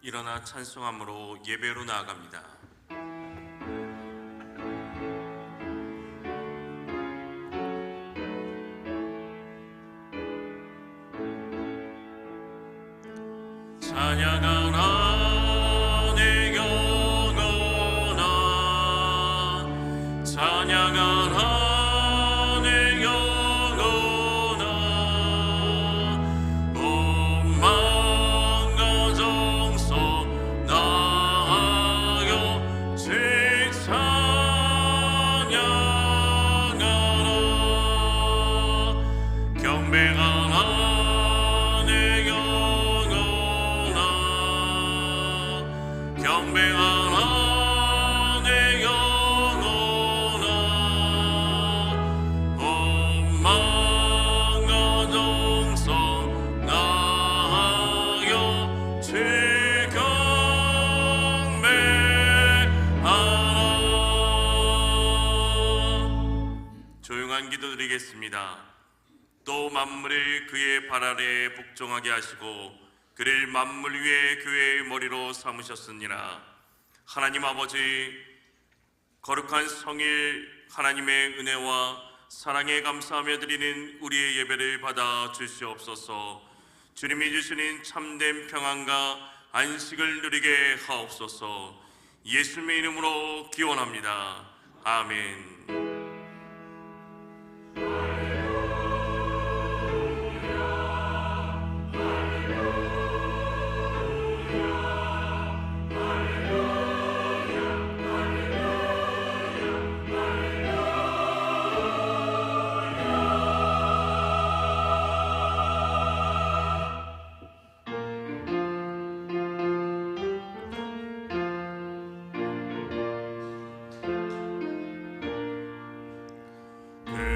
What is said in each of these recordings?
일어나 찬송함으로 예배로 나아갑니다. 찬양하라 내 영혼아, 찬양하라 내 영혼아. 온 마음과 정성 다하여 주 찬양하라. 경배하라 내 영혼아, 경배하라 내 영혼아. 온 마음과 정성 다하여 주 경배하라. 조용한 기도 드리겠습니다. 또 만물을 그의 발 아래에 복종하게 하시고 그를 만물 위에 교회의 머리로 삼으셨으니라. 하나님 아버지, 거룩한 성일 하나님의 은혜와 사랑에 감사하며 드리는 우리의 예배를 받아 주시옵소서. 주님이 주시는 참된 평안과 안식을 누리게 하옵소서. 예수님의 이름으로 기원합니다. 아멘.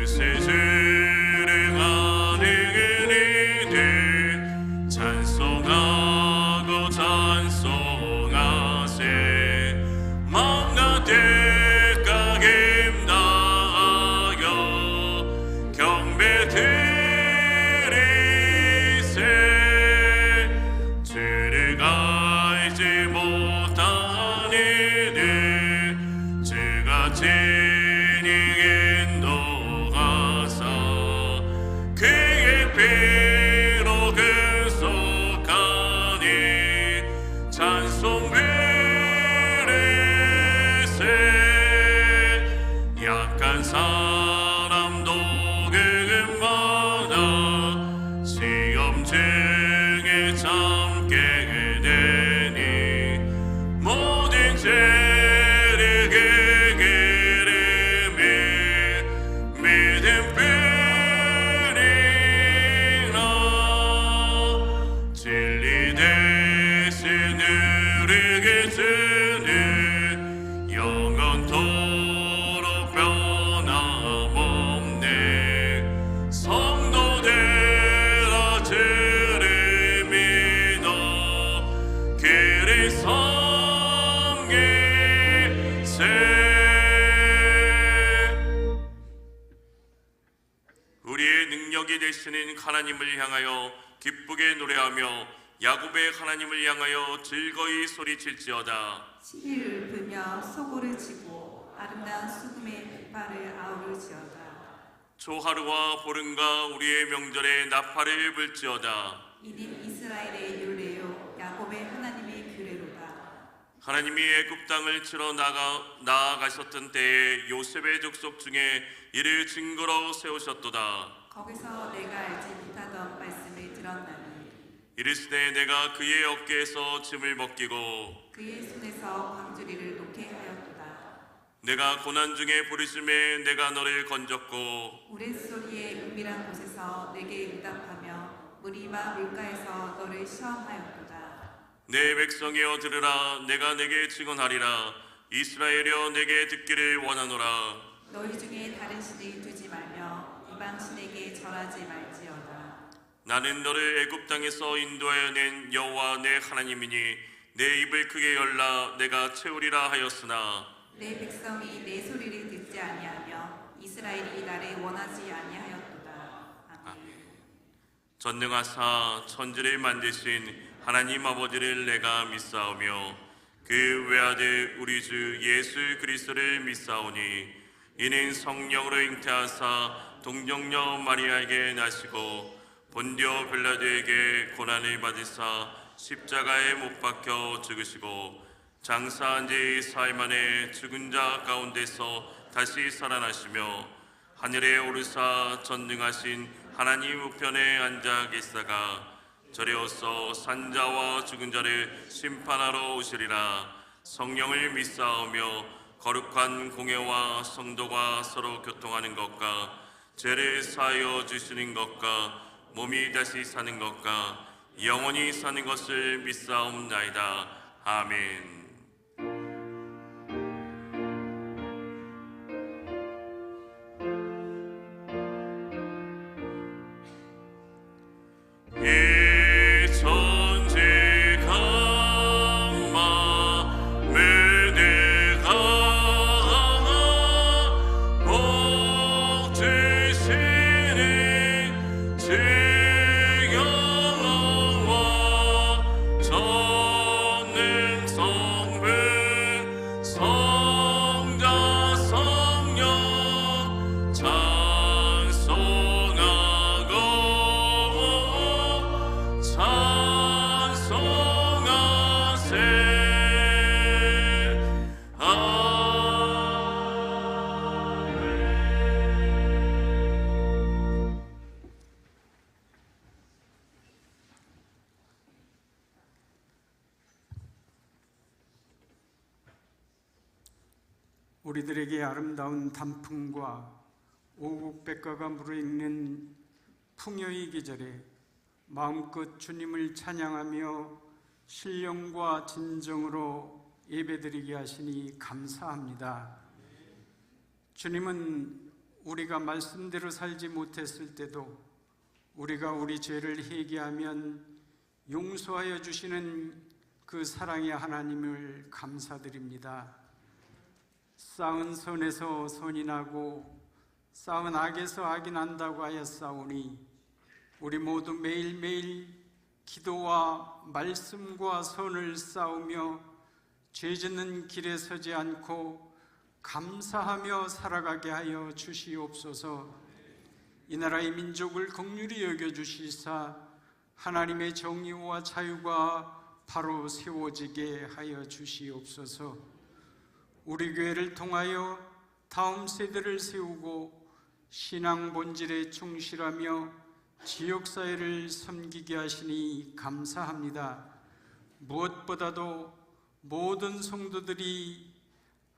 세세를 가는 이들 찬송하고 찬송하세. 마음과 뜻과 힘 다하여 경배 드리세. 주를 알지 못하는 이들 주가 그의 피로 근속하니 찬송 베레세. 약한 사람도 그마다 시험 중에 참게 되니 모든 죄를 그게 믿음 진리 대신 누리게 주는 영원토록 변함없네. 성도들아 주를 믿어 그를 섬기세. 우리의 능력이 되시는 하나님을 향하여 기쁘게 노래하며 야곱의 하나님을 향하여 즐거이 소리칠지어다. 시리를 불며 소고를 치고 아름다운 수금의 깃발을 아우를지어다. 초하루와 보름과 우리의 명절에 나팔을 불지어다. 이는 이스라엘의 율례요 야곱의 하나님의 규례로다. 하나님이 애굽 땅을 치러 나아가셨던 때에 요셉의 족속 중에 이를 증거로 세우셨도다. 거기서 내가 알지 못하던 말씀을 들었나니 이르시되 내가 그의 어깨에서 짐을 벗기고 그의 손에서 광주리를 놓게 하였도다. 내가 고난 중에 부르심에 내가 너를 건졌고 우레소리의 은밀한 곳에서 내게 응답하며 무리와 물가에서 너를 시험하였도다. 내 백성이여 들으라. 내가 내게 증언하리라. 이스라엘이여 내게 듣기를 원하노라. 너희 중에 다른 신을 두지 말며 이방 신에게 절하지 말지어다. 나는 너를 애굽 땅에서 인도하여 낸 여호와 내 하나님이니 내 입을 크게 열라. 내가 채우리라 하였으나 내 백성이 내 소리를 듣지 아니하며 이스라엘이 나를 원하지 아니하였도다. 아멘. 전능하사 천지를 만드신 하나님 아버지를 내가 믿사오며 그 외아들 우리 주 예수 그리스도를 믿사오니 이는 성령으로 잉태하사 동정녀 마리아에게 나시고 본디오 빌라도에게 고난을 받으사 십자가에 못 박혀 죽으시고 장사한 지 사흘 만에 죽은 자 가운데서 다시 살아나시며 하늘에 오르사 전능하신 하나님 우편에 앉아 계시다가 저리어서 산자와 죽은 자를 심판하러 오시리라. 성령을 믿사오며 거룩한 공예와 성도가 서로 교통하는 것과 죄를 사하여 주시는 것과 몸이 다시 사는 것과 영원히 사는 것을 믿사옵나이다. 아멘. 우리들에게 아름다운 단풍과 오곡백과가 무르익는 풍요의 계절에 마음껏 주님을 찬양하며 신령과 진정으로 예배드리게 하시니 감사합니다. 주님은 우리가 말씀대로 살지 못했을 때도 우리가 우리 죄를 회개하면 용서하여 주시는 그 사랑의 하나님을 감사드립니다. 쌓은 선에서 선이 나고 쌓은 악에서 악이 난다고 하였사오니 우리 모두 매일매일 기도와 말씀과 선을 쌓으며 죄 짓는 길에 서지 않고 감사하며 살아가게 하여 주시옵소서. 이 나라의 민족을 긍휼히 여겨주시사 하나님의 정의와 자유가 바로 세워지게 하여 주시옵소서. 우리 교회를 통하여 다음 세대를 세우고 신앙 본질에 충실하며 지역사회를 섬기게 하시니 감사합니다. 무엇보다도 모든 성도들이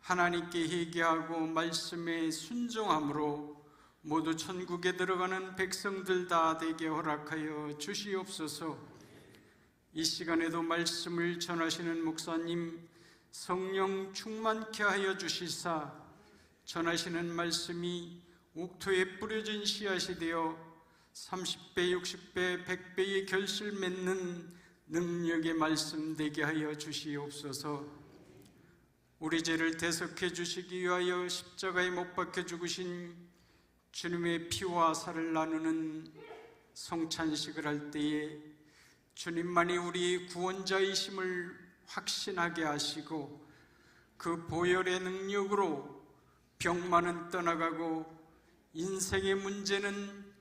하나님께 회개하고 말씀에 순종함으로 모두 천국에 들어가는 백성들 다 되게 허락하여 주시옵소서. 이 시간에도 말씀을 전하시는 목사님 성령 충만케 하여 주시사 전하시는 말씀이 옥토에 뿌려진 씨앗이 되어 30배, 60배, 100배의 결실 맺는 능력의 말씀 되게 하여 주시옵소서. 우리 죄를 대속해 주시기 위하여 십자가에 못 박혀 죽으신 주님의 피와 살을 나누는 성찬식을 할 때에 주님만이 우리의 구원자이심을 확신하게 하시고 그 보혈의 능력으로 병만은 떠나가고 인생의 문제는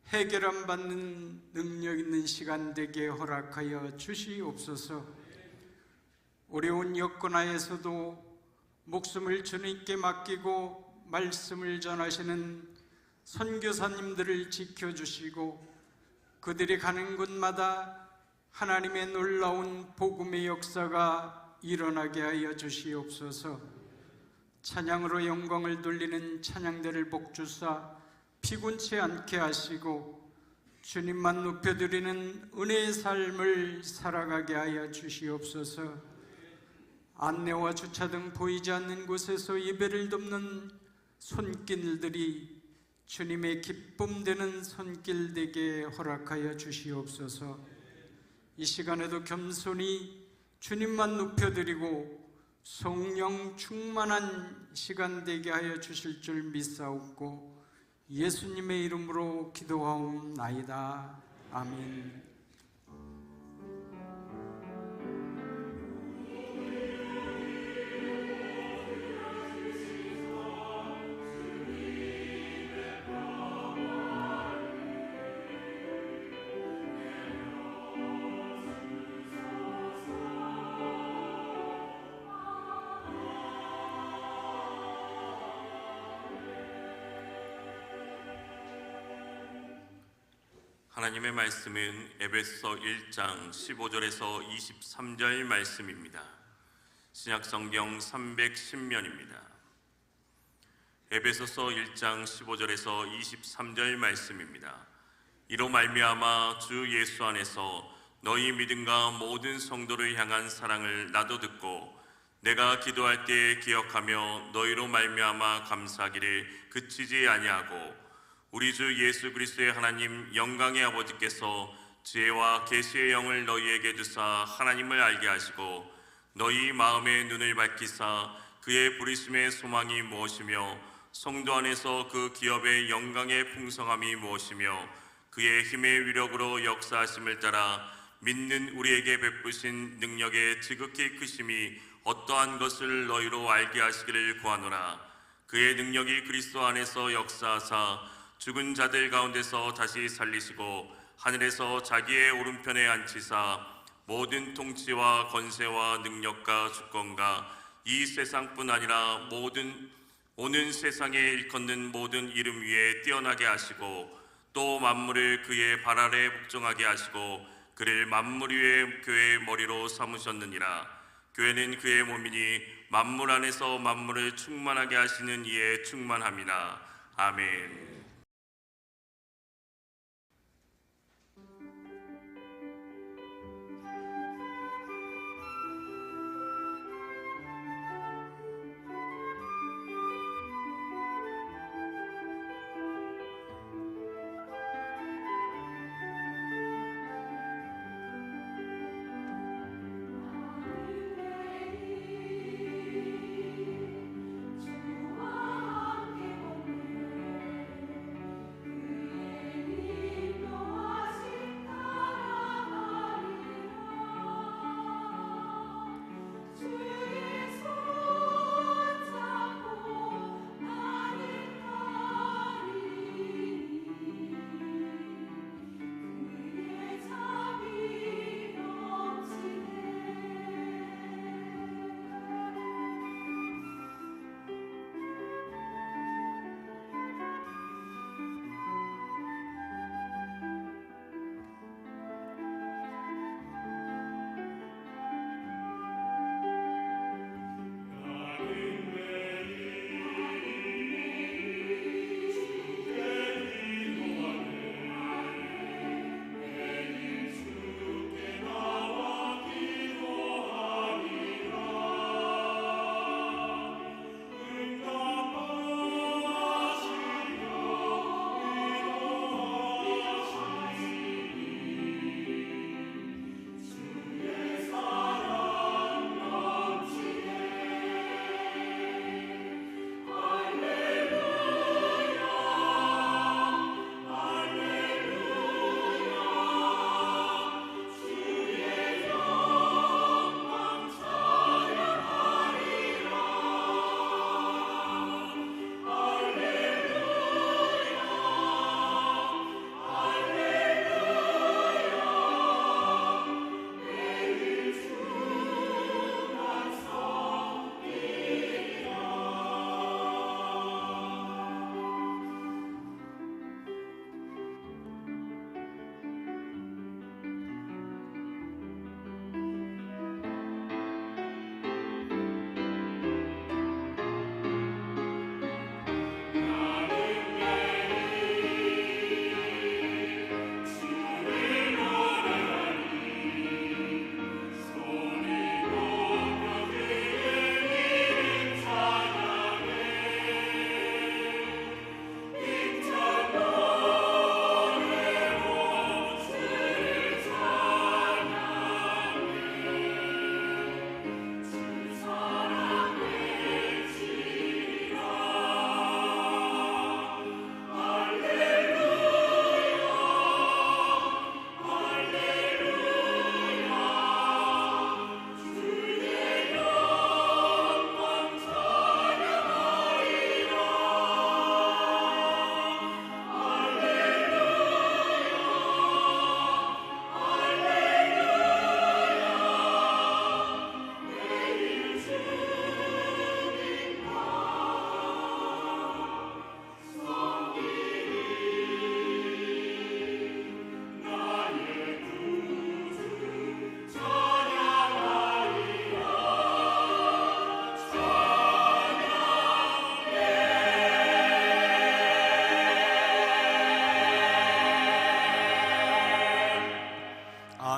해결함 받는 능력 있는 시간 되게 허락하여 주시옵소서. 어려운 여건하에서도 목숨을 주님께 맡기고 말씀을 전하시는 선교사님들을 지켜주시고 그들이 가는 곳마다 하나님의 놀라운 복음의 역사가 일어나게 하여 주시옵소서. 찬양으로 영광을 돌리는 찬양대를 복주사 피곤치 않게 하시고 주님만 높여드리는 은혜의 삶을 살아가게 하여 주시옵소서. 안내와 주차 등 보이지 않는 곳에서 예배를 돕는 손길들이 주님의 기쁨 되는 손길 되게 허락하여 주시옵소서. 이 시간에도 겸손히 주님만 높여드리고 성령 충만한 시간 되게 하여 주실 줄 믿사옵고 예수님의 이름으로 기도하옵나이다. 아멘. 하나님의 말씀은 에베소서 1장 15절에서 23절 말씀입니다. 신약성경 310면입니다. 에베소서 1장 15절에서 23절 말씀입니다. 이로 말미암아 주 예수 안에서 너희 믿음과 모든 성도를 향한 사랑을 나도 듣고 내가 기도할 때 기억하며 너희로 말미암아 감사하기를 그치지 아니하고 우리 주 예수 그리스도의 하나님 영광의 아버지께서 지혜와 계시의 영을 너희에게 주사 하나님을 알게 하시고 너희 마음의 눈을 밝히사 그의 부르심의 소망이 무엇이며 성도 안에서 그 기업의 영광의 풍성함이 무엇이며 그의 힘의 위력으로 역사하심을 따라 믿는 우리에게 베푸신 능력의 지극히 크심이 어떠한 것을 너희로 알게 하시기를 구하노라. 그의 능력이 그리스도 안에서 역사하사 죽은 자들 가운데서 다시 살리시고 하늘에서 자기의 오른편에 앉히사 모든 통치와 권세와 능력과 주권과 이 세상뿐 아니라 오는 세상에 일컫는 모든 이름 위에 뛰어나게 하시고 또 만물을 그의 발 아래 복종하게 하시고 그를 만물 위의 교회의 머리로 삼으셨느니라. 교회는 그의 몸이니 만물 안에서 만물을 충만하게 하시는 이에 충만함이라. 아멘.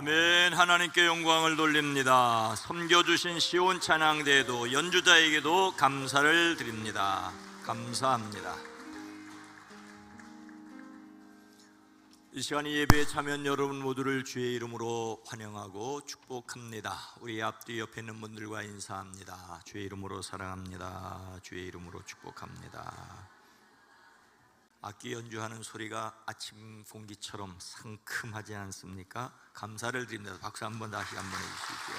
아멘. 하나님께 영광을 돌립니다. 섬겨주신 시온 찬양대에도 연주자에게도 감사를 드립니다. 감사합니다. 이 시간 이 예배에 참여한 여러분 모두를 주의 이름으로 환영하고 축복합니다. 우리 앞뒤 옆에 있는 분들과 인사합니다. 주의 이름으로 사랑합니다. 주의 이름으로 축복합니다. 악기 연주하는 소리가 아침 공기처럼 상큼하지 않습니까? 감사를 드립니다. 박수 한번 다시 한번 해주시죠.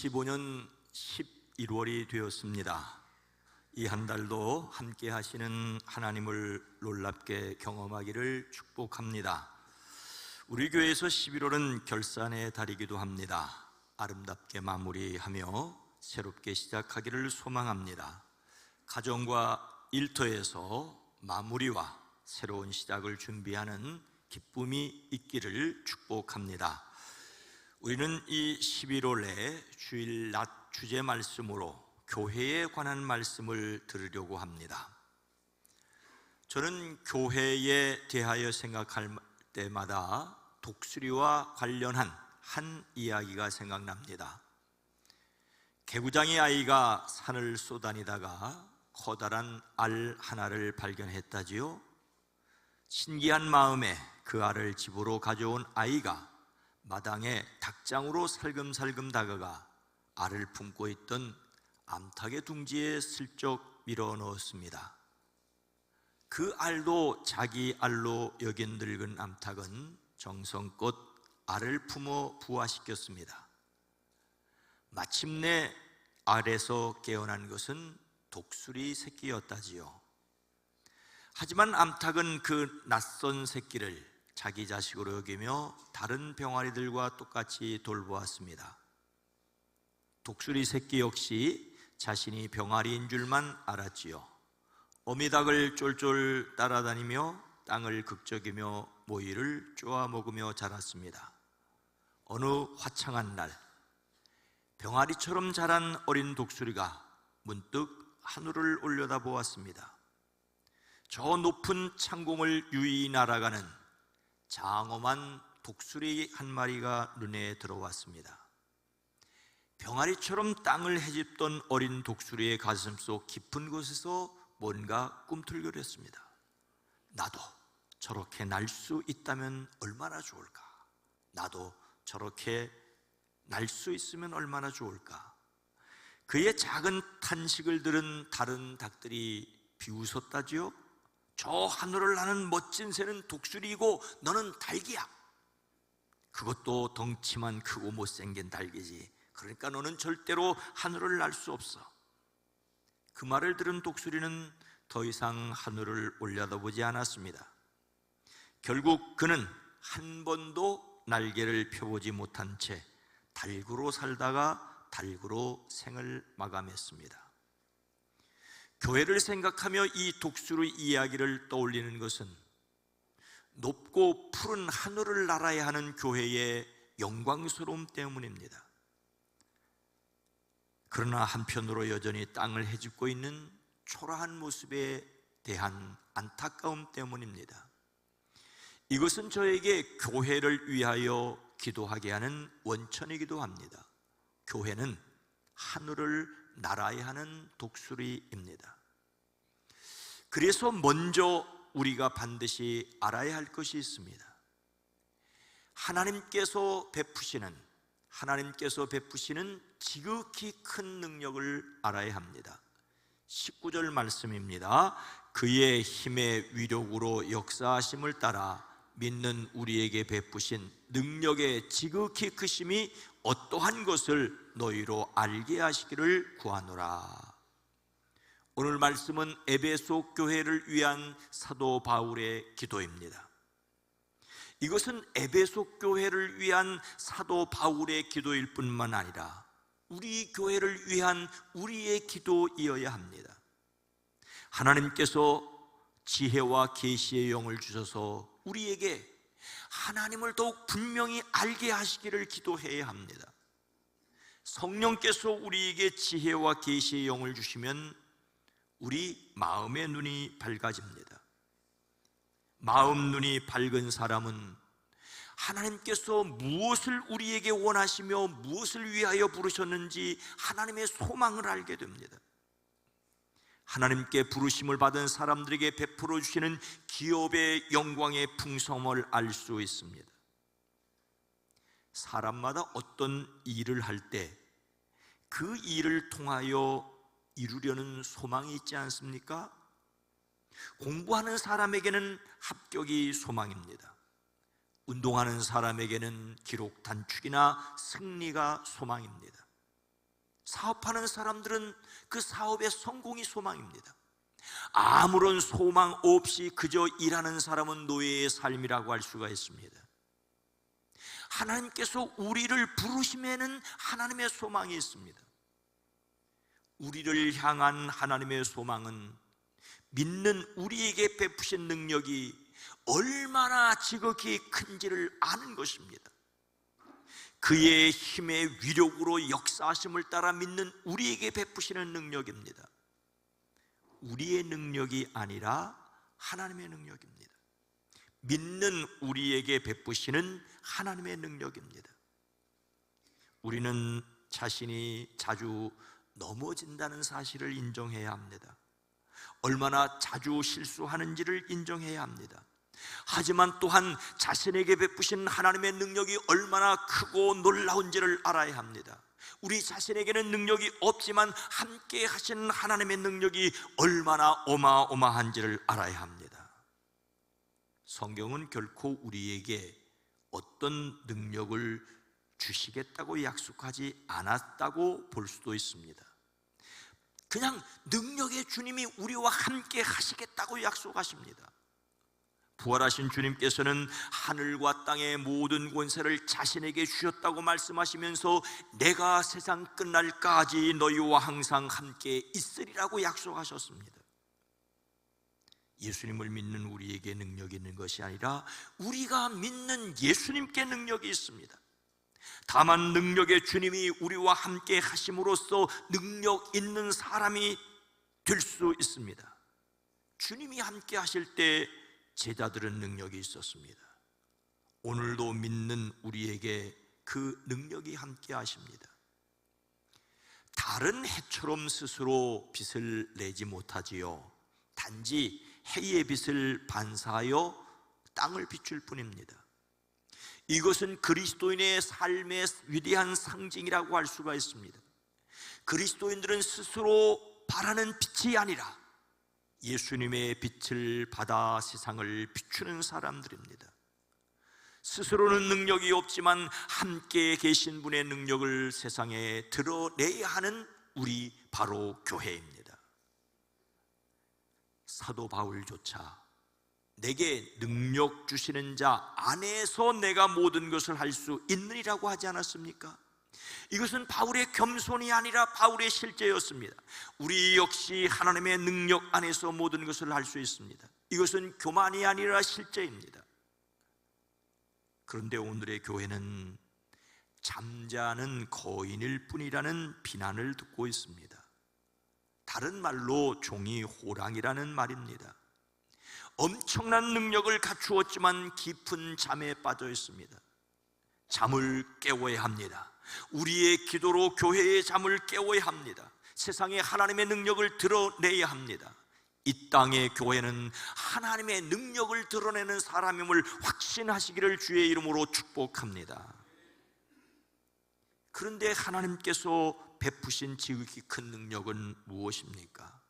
(2025년 11월이) 되었습니다. 이 한 달도 함께 하시는 하나님을 놀랍게 경험하기를 축복합니다. 우리 교회에서 11월은 결산의 달이기도 합니다. 아름답게 마무리하며 새롭게 시작하기를 소망합니다. 가정과 일터에서 마무리와 새로운 시작을 준비하는 기쁨이 있기를 축복합니다. 우리는 이 11월에 주일 낮 주제 말씀으로 교회에 관한 말씀을 들으려고 합니다. 저는 교회에 대하여 생각할 때마다 독수리와 관련한 한 이야기가 생각납니다. 개구장이 아이가 산을 쏘다니다가 커다란 알 하나를 발견했다지요. 신기한 마음에 그 알을 집으로 가져온 아이가 마당에 닭장으로 살금살금 다가가 알을 품고 있던 암탉의 둥지에 슬쩍 밀어 넣었습니다. 그 알도 자기 알로 여긴 늙은 암탉은 정성껏 알을 품어 부화시켰습니다. 마침내 알에서 깨어난 것은 독수리 새끼였다지요. 하지만 암탉은 그 낯선 새끼를 자기 자식으로 여기며 다른 병아리들과 똑같이 돌보았습니다. 독수리 새끼 역시 자신이 병아리인 줄만 알았지요. 어미닭을 쫄쫄 따라다니며 땅을 극적이며 모이를 쪼아 먹으며 자랐습니다. 어느 화창한 날 병아리처럼 자란 어린 독수리가 문득 하늘을 올려다보았습니다. 저 높은 창공을 유유히 날아가는 장엄한 독수리 한 마리가 눈에 들어왔습니다. 병아리처럼 땅을 헤집던 어린 독수리의 가슴속 깊은 곳에서 뭔가 꿈틀거렸습니다. 나도 저렇게 날 수 있다면 얼마나 좋을까? 나도 저렇게 날 수 있으면 얼마나 좋을까? 그의 작은 탄식을 들은 다른 닭들이 비웃었다지요. 저 하늘을 나는 멋진 새는 독수리이고 너는 닭이야. 그것도 덩치만 크고 못생긴 닭이지. 그러니까 너는 절대로 하늘을 날 수 없어. 그 말을 들은 독수리는 더 이상 하늘을 올려다보지 않았습니다. 결국 그는 한 번도 날개를 펴보지 못한 채 닭으로 살다가 닭으로 생을 마감했습니다. 교회를 생각하며 이 독수리 이야기를 떠올리는 것은 높고 푸른 하늘을 날아야 하는 교회의 영광스러움 때문입니다. 그러나 한편으로 여전히 땅을 헤집고 있는 초라한 모습에 대한 안타까움 때문입니다. 이것은 저에게 교회를 위하여 기도하게 하는 원천이기도 합니다. 교회는 하늘을 날아야 하는 독수리입니다. 그래서 먼저 우리가 반드시 알아야 할 것이 있습니다. 하나님께서 베푸시는 지극히 큰 능력을 알아야 합니다. 19절 말씀입니다. 그의 힘의 위력으로 역사하심을 따라 믿는 우리에게 베푸신 능력의 지극히 크심이 어떠한 것을 너희로 알게 하시기를 구하노라. 오늘 말씀은 에베소 교회를 위한 사도 바울의 기도입니다. 이것은 에베소 교회를 위한 사도 바울의 기도일 뿐만 아니라 우리 교회를 위한 우리의 기도이어야 합니다. 하나님께서 지혜와 계시의 영을 주셔서 우리에게 하나님을 더욱 분명히 알게 하시기를 기도해야 합니다. 성령께서 우리에게 지혜와 계시의 영을 주시면 우리 마음의 눈이 밝아집니다. 마음 눈이 밝은 사람은 하나님께서 무엇을 우리에게 원하시며 무엇을 위하여 부르셨는지 하나님의 소망을 알게 됩니다. 하나님께 부르심을 받은 사람들에게 베풀어 주시는 기업의 영광의 풍성함을 알 수 있습니다. 사람마다 어떤 일을 할 때 그 일을 통하여 이루려는 소망이 있지 않습니까? 공부하는 사람에게는 합격이 소망입니다. 운동하는 사람에게는 기록 단축이나 승리가 소망입니다. 사업하는 사람들은 그 사업의 성공이 소망입니다. 아무런 소망 없이 그저 일하는 사람은 노예의 삶이라고 할 수가 있습니다. 하나님께서 우리를 부르심에는 하나님의 소망이 있습니다. 우리를 향한 하나님의 소망은 믿는 우리에게 베푸신 능력이 얼마나 지극히 큰지를 아는 것입니다. 그의 힘의 위력으로 역사하심을 따라 믿는 우리에게 베푸시는 능력입니다. 우리의 능력이 아니라 하나님의 능력입니다. 믿는 우리에게 베푸시는 하나님의 능력입니다. 우리는 자신이 자주 넘어진다는 사실을 인정해야 합니다. 얼마나 자주 실수하는지를 인정해야 합니다. 하지만 또한 자신에게 베푸신 하나님의 능력이 얼마나 크고 놀라운지를 알아야 합니다. 우리 자신에게는 능력이 없지만 함께 하신 하나님의 능력이 얼마나 어마어마한지를 알아야 합니다. 성경은 결코 우리에게 어떤 능력을 주시겠다고 약속하지 않았다고 볼 수도 있습니다. 그냥 능력의 주님이 우리와 함께 하시겠다고 약속하십니다. 부활하신 주님께서는 하늘과 땅의 모든 권세를 자신에게 주셨다고 말씀하시면서 내가 세상 끝날까지 너희와 항상 함께 있으리라고 약속하셨습니다. 예수님을 믿는 우리에게 능력이 있는 것이 아니라 우리가 믿는 예수님께 능력이 있습니다. 다만 능력의 주님이 우리와 함께 하심으로써 능력 있는 사람이 될 수 있습니다. 주님이 함께 하실 때 제자들은 능력이 있었습니다. 오늘도 믿는 우리에게 그 능력이 함께 하십니다. 다른 해처럼 스스로 빛을 내지 못하지요. 단지 해의 빛을 반사하여 땅을 비출 뿐입니다. 이것은 그리스도인의 삶의 위대한 상징이라고 할 수가 있습니다. 그리스도인들은 스스로 바라는 빛이 아니라 예수님의 빛을 받아 세상을 비추는 사람들입니다. 스스로는 능력이 없지만 함께 계신 분의 능력을 세상에 드러내야 하는 우리 바로 교회입니다. 사도 바울조차 내게 능력 주시는 자 안에서 내가 모든 것을 할 수 있느니라고 하지 않았습니까? 이것은 바울의 겸손이 아니라 바울의 실제였습니다. 우리 역시 하나님의 능력 안에서 모든 것을 할 수 있습니다. 이것은 교만이 아니라 실제입니다. 그런데 오늘의 교회는 잠자는 거인일 뿐이라는 비난을 듣고 있습니다. 다른 말로 종이 호랑이라는 말입니다. 엄청난 능력을 갖추었지만 깊은 잠에 빠져 있습니다. 잠을 깨워야 합니다. 우리의 기도로 교회의 잠을 깨워야 합니다. 세상에 하나님의 능력을 드러내야 합니다. 이 땅의 교회는 하나님의 능력을 드러내는 사람임을 확신하시기를 주의 이름으로 축복합니다. 그런데 하나님께서 베푸신 지극히 큰 능력은 무엇입니까?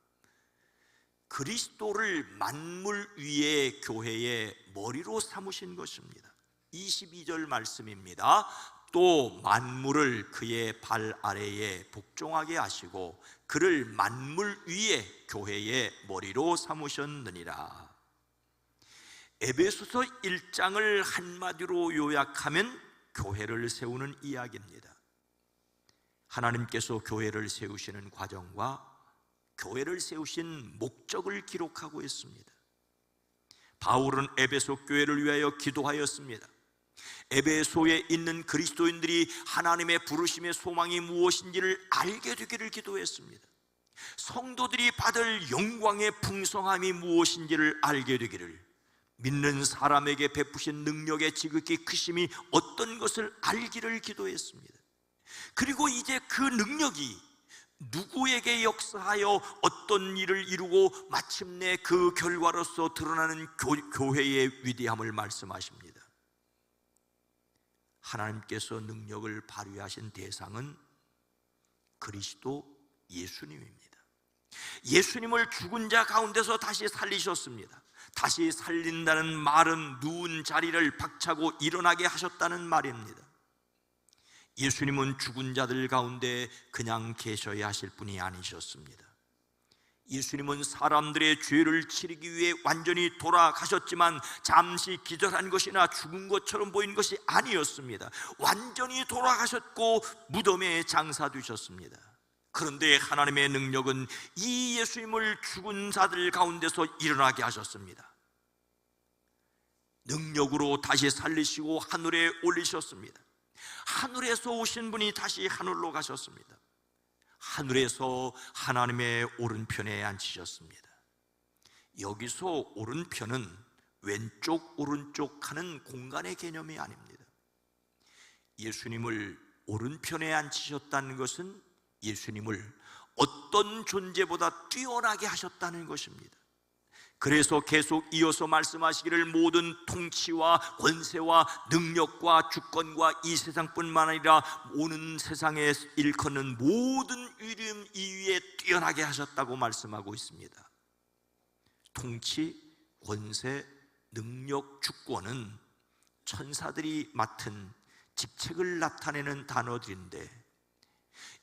그리스도를 만물 위에 교회의 머리로 삼으신 것입니다. 22절 말씀입니다. 또 만물을 그의 발 아래에 복종하게 하시고 그를 만물 위에 교회의 머리로 삼으셨느니라. 에베소서 1장을 한마디로 요약하면 교회를 세우는 이야기입니다. 하나님께서 교회를 세우시는 과정과 교회를 세우신 목적을 기록하고 있습니다. 바울은 에베소 교회를 위하여 기도하였습니다. 에베소에 있는 그리스도인들이 하나님의 부르심의 소망이 무엇인지를 알게 되기를 기도했습니다. 성도들이 받을 영광의 풍성함이 무엇인지를 알게 되기를, 믿는 사람에게 베푸신 능력의 지극히 크심이 어떤 것을 알기를 기도했습니다. 그리고 이제 그 능력이 누구에게 역사하여 어떤 일을 이루고 마침내 그 결과로서 드러나는 교회의 위대함을 말씀하십니다. 하나님께서 능력을 발휘하신 대상은 그리스도 예수님입니다. 예수님을 죽은 자 가운데서 다시 살리셨습니다. 다시 살린다는 말은 누운 자리를 박차고 일어나게 하셨다는 말입니다. 예수님은 죽은 자들 가운데 그냥 계셔야 하실 분이 아니셨습니다. 예수님은 사람들의 죄를 치르기 위해 완전히 돌아가셨지만 잠시 기절한 것이나 죽은 것처럼 보인 것이 아니었습니다. 완전히 돌아가셨고 무덤에 장사되셨습니다. 그런데 하나님의 능력은 이 예수님을 죽은 자들 가운데서 일어나게 하셨습니다. 능력으로 다시 살리시고 하늘에 올리셨습니다. 하늘에서 오신 분이 다시 하늘로 가셨습니다. 하늘에서 하나님의 오른편에 앉히셨습니다. 여기서 오른편은 왼쪽 오른쪽 하는 공간의 개념이 아닙니다. 예수님을 오른편에 앉히셨다는 것은 예수님을 어떤 존재보다 뛰어나게 하셨다는 것입니다. 그래서 계속 이어서 말씀하시기를 모든 통치와 권세와 능력과 주권과 이 세상뿐만 아니라 오는 세상에 일컫는 모든 이름 이위에 뛰어나게 하셨다고 말씀하고 있습니다. 통치, 권세, 능력, 주권은 천사들이 맡은 직책을 나타내는 단어들인데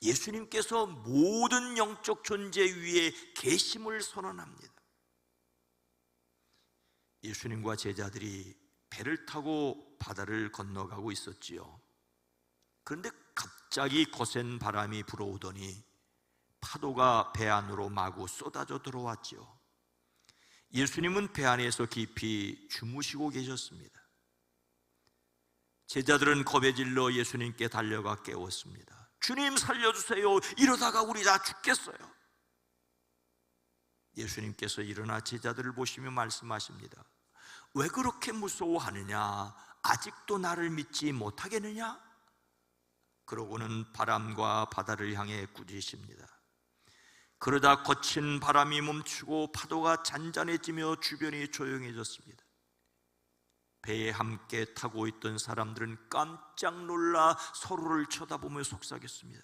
예수님께서 모든 영적 존재 위에 계심을 선언합니다. 예수님과 제자들이 배를 타고 바다를 건너가고 있었지요. 그런데 갑자기 거센 바람이 불어오더니 파도가 배 안으로 마구 쏟아져 들어왔지요. 예수님은 배 안에서 깊이 주무시고 계셨습니다. 제자들은 겁에 질러 예수님께 달려가 깨웠습니다. 주님 살려주세요. 이러다가 우리 다 죽겠어요. 예수님께서 일어나 제자들을 보시며 말씀하십니다. 왜 그렇게 무서워하느냐? 아직도 나를 믿지 못하겠느냐? 그러고는 바람과 바다를 향해 꾸짖으십니다. 그러다 거친 바람이 멈추고 파도가 잔잔해지며 주변이 조용해졌습니다. 배에 함께 타고 있던 사람들은 깜짝 놀라 서로를 쳐다보며 속삭였습니다.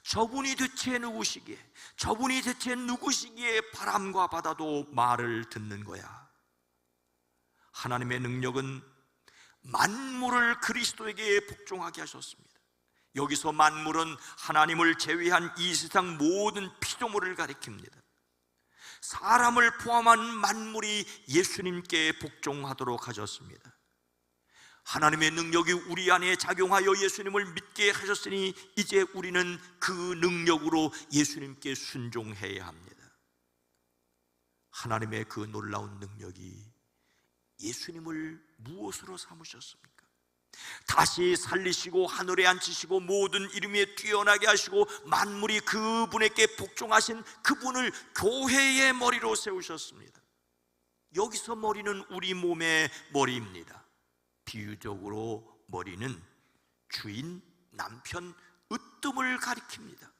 저분이 대체 누구시기에, 저분이 대체 누구시기에 바람과 바다도 말을 듣는 거야. 하나님의 능력은 만물을 그리스도에게 복종하게 하셨습니다. 여기서 만물은 하나님을 제외한 이 세상 모든 피조물을 가리킵니다. 사람을 포함한 만물이 예수님께 복종하도록 하셨습니다. 하나님의 능력이 우리 안에 작용하여 예수님을 믿게 하셨으니 이제 우리는 그 능력으로 예수님께 순종해야 합니다. 하나님의 그 놀라운 능력이 예수님을 무엇으로 삼으셨습니까? 다시 살리시고 하늘에 앉히시고 모든 이름에 뛰어나게 하시고 만물이 그분에게 복종하신 그분을 교회의 머리로 세우셨습니다. 여기서 머리는 우리 몸의 머리입니다. 비유적으로 머리는 주인, 남편, 으뜸을 가리킵니다.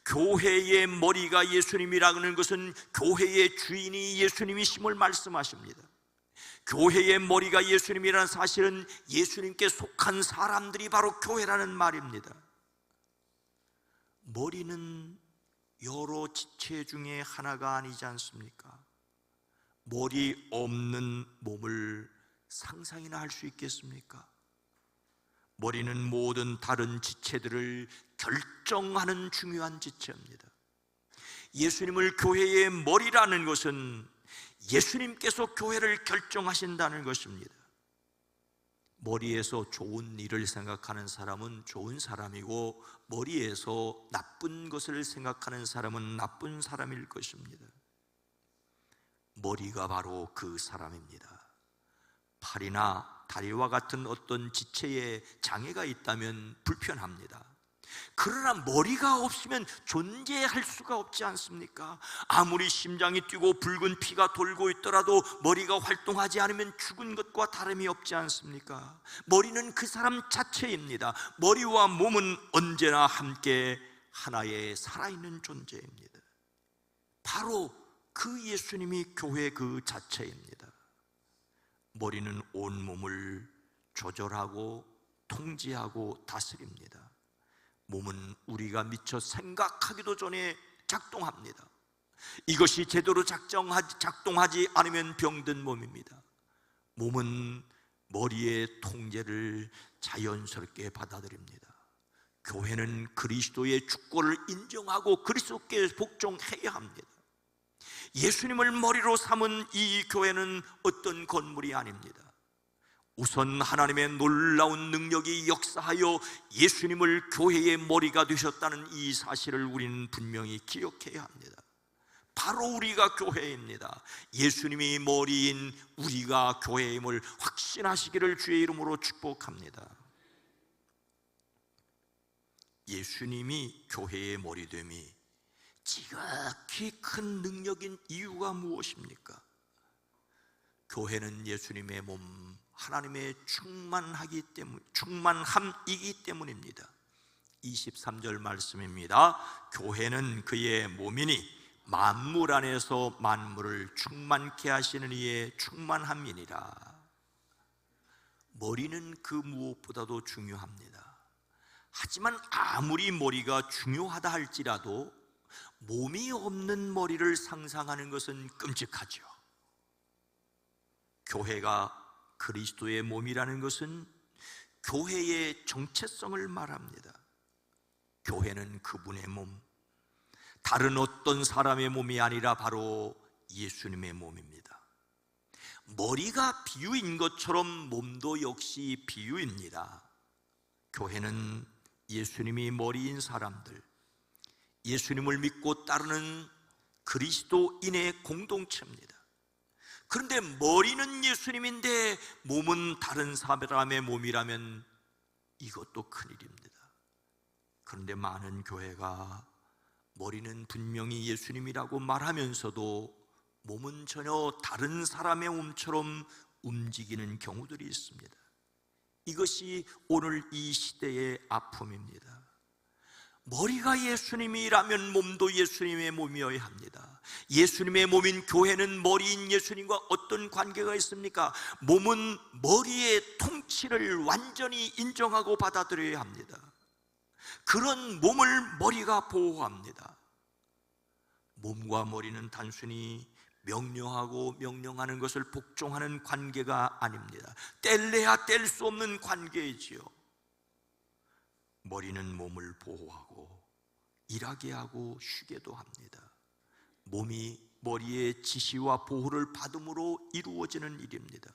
교회의 머리가 예수님이라는 것은 교회의 주인이 예수님이심을 말씀하십니다. 교회의 머리가 예수님이라는 사실은 예수님께 속한 사람들이 바로 교회라는 말입니다. 머리는 여러 지체 중에 하나가 아니지 않습니까? 머리 없는 몸을 상상이나 할 수 있겠습니까? 머리는 모든 다른 지체들을 결정하는 중요한 지체입니다. 예수님을 교회의 머리라는 것은 예수님께서 교회를 결정하신다는 것입니다. 머리에서 좋은 일을 생각하는 사람은 좋은 사람이고 머리에서 나쁜 것을 생각하는 사람은 나쁜 사람일 것입니다. 머리가 바로 그 사람입니다. 팔이나 다리와 같은 어떤 지체에 장애가 있다면 불편합니다. 그러나 머리가 없으면 존재할 수가 없지 않습니까? 아무리 심장이 뛰고 붉은 피가 돌고 있더라도 머리가 활동하지 않으면 죽은 것과 다름이 없지 않습니까? 머리는 그 사람 자체입니다. 머리와 몸은 언제나 함께 하나의 살아있는 존재입니다. 바로 그 예수님이 교회 그 자체입니다. 머리는 온몸을 조절하고 통제하고 다스립니다. 몸은 우리가 미처 생각하기도 전에 작동합니다. 이것이 제대로 작동하지 않으면 병든 몸입니다. 몸은 머리의 통제를 자연스럽게 받아들입니다. 교회는 그리스도의 주권을 인정하고 그리스도께 복종해야 합니다. 예수님을 머리로 삼은 이 교회는 어떤 건물이 아닙니다. 우선 하나님의 놀라운 능력이 역사하여 예수님을 교회의 머리가 되셨다는 이 사실을 우리는 분명히 기억해야 합니다. 바로 우리가 교회입니다. 예수님이 머리인 우리가 교회임을 확신하시기를 주의 이름으로 축복합니다. 예수님이 교회의 머리됨이 지극히 큰 능력인 이유가 무엇입니까? 교회는 예수님의 몸, 하나님의 충만함이기 때문입니다. 23절 말씀입니다. 교회는 그의 몸이니 만물 안에서 만물을 충만케 하시는 이의 충만함이니라. 머리는 그 무엇보다도 중요합니다. 하지만 아무리 머리가 중요하다 할지라도 몸이 없는 머리를 상상하는 것은 끔찍하죠. 교회가 그리스도의 몸이라는 것은 교회의 정체성을 말합니다. 교회는 그분의 몸, 다른 어떤 사람의 몸이 아니라 바로 예수님의 몸입니다. 머리가 비유인 것처럼 몸도 역시 비유입니다. 교회는 예수님이 머리인 사람들, 예수님을 믿고 따르는 그리스도인의 공동체입니다. 그런데 머리는 예수님인데 몸은 다른 사람의 몸이라면 이것도 큰일입니다. 그런데 많은 교회가 머리는 분명히 예수님이라고 말하면서도 몸은 전혀 다른 사람의 몸처럼 움직이는 경우들이 있습니다. 이것이 오늘 이 시대의 아픔입니다. 머리가 예수님이라면 몸도 예수님의 몸이어야 합니다. 예수님의 몸인 교회는 머리인 예수님과 어떤 관계가 있습니까? 몸은 머리의 통치를 완전히 인정하고 받아들여야 합니다. 그런 몸을 머리가 보호합니다. 몸과 머리는 단순히 명령하고 명령하는 것을 복종하는 관계가 아닙니다. 뗄래야 뗄 수 없는 관계이지요. 머리는 몸을 보호하고 일하게 하고 쉬게도 합니다. 몸이 머리의 지시와 보호를 받음으로 이루어지는 일입니다.